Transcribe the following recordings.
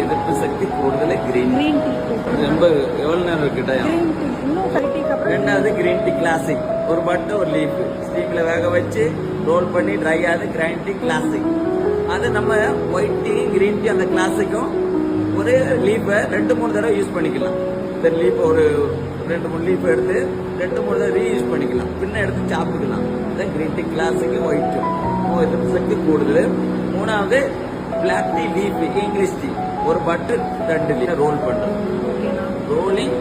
எதிர்ப்பு சக்தி கூடுதல் கிரீன் ரொம்ப எவ்வளவு நேரம் இருக்கு டைம். ரெண்டாவது கிரீன் டீ கிளாசிக், ஒரு பட்டு ஒரு லீஃப் ஸ்டீம்ல வேக வச்சு ரோல் பண்ணி ட்ரை ஆகுது கிரீன் டீ கிளாசிக். அது நம்ம ஒயிட் டீ கிரீன் டீ அந்த கிளாசிக்கும் ஒரே லீஃபை 2-3 தடவை யூஸ் பண்ணிக்கலாம். இந்த லீஃப் ஒரு 2-3 லீஃப் எடுத்து 2-3 தடவை ரீயூஸ் பண்ணிக்கலாம், பின்ன எடுத்து சாப்பிட்டுக்கலாம். அதான் கிரீன் டீ கிளாசிக் ஒயிட் எதிர்ப்பு சக்தி கூடுதல். மூணாவது black tea leaf English tea, ஒரு பட்டு 2 லீஃப் ரோல் பண்றோம். Rolling,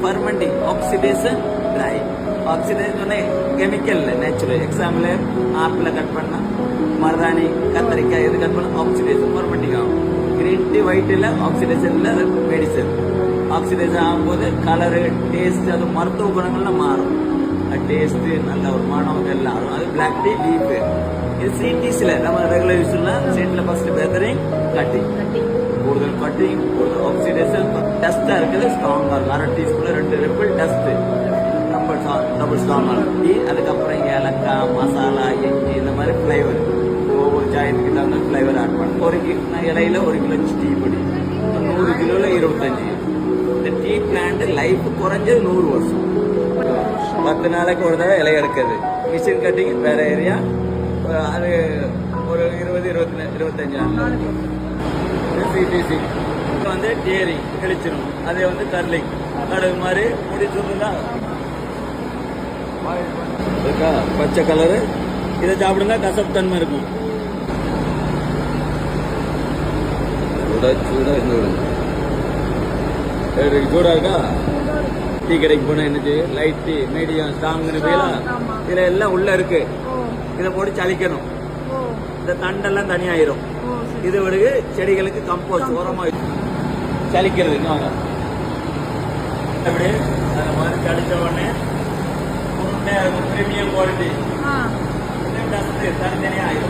fermenting, oxidation, dry. Oxidation chemical natural. Example apple cut பண்ணா, மருதாணி, கத்தரிக்காய் எது கட் பண்ணா ஆக்சிடேஷன் ஃபர்மெண்டிங் ஆகும். கிரீன் டீ ஒயிட்ல ஆக்சிடேஷன் இல்ல, மெடிசன். ஆக்சிடேஷன் ஆகும்போது கலரு, டேஸ்ட், அது மருத்துவ குணங்கள்லாம் மாறும். டேஸ்ட் நல்ல ஒரு மனம் எல்லாம். அது பிளாக் டீ லீஃப். இது CTஸ்ல நம்ம ரெகுலர் யூஸ்ல சீட்ல ஃபர்ஸ்ட் பெத்தரிங், கட்டிங், கூடுதல் கட்டிங், கூடுதல் ஆக்சிடேஷன். டஸ்டா இருக்குது, ஸ்ட்ராங்கா இருக்கும். 1/2 டீஸ்பூன் 2 ரிப்பிள் டஸ்ட், டபுள் ஸ்ட்ராங்கா டீ. அதுக்கப்புறம் ஏலக்காய், மசாலா, எண்ணி, இந்த மாதிரி ஃபிளேவர் ஒவ்வொரு சாயத்துக்கு தகுந்த ஃபிளேவர் ஆட் பண்ண. ஒரு இலையில 1 கிலோ டீ பொடி, 100 கிலோல 25. இந்த டீ பிளான்ட் லைஃப் குறைஞ்சது 100 வருஷம். 10 நாளைக்கு ஒரு தடவை இலை எடுக்கிறது. மிஷின் கட்டிங் வேற ஏரியா, அது ஒரு 20-25 நாள். CTC வந்து டேரிங் கழிச்சிடும், அதே வந்து கர்லிங், கடுகு மாதிரி முடிச்சுருந்தா இருக்கா பச்சை கலரு. இதை சாப்பிடுங்க, கசப்பு தன்மை இருக்கும். சூடா இருக்கா? டீ கடைக்கு போனா என்னது லைட் டீ, மீடியம், ஸ்ட்ராங்னு போயலாம். இதுல எல்லாம் உள்ள இருக்கு. இதை போட்டு சலிக்கணும். இந்த தண்டெல்லாம் தனியாயிரும். இது ஒரு செடிகளுக்கு கம்போஸ்ட் உரமா சலிக்கிறதுக்கு வாங்க. அப்படி அந்த மாதிரி சலிச்ச உடனே பிரீமியம் குவாலிட்டி தனித்தனியா ஆயிரும்.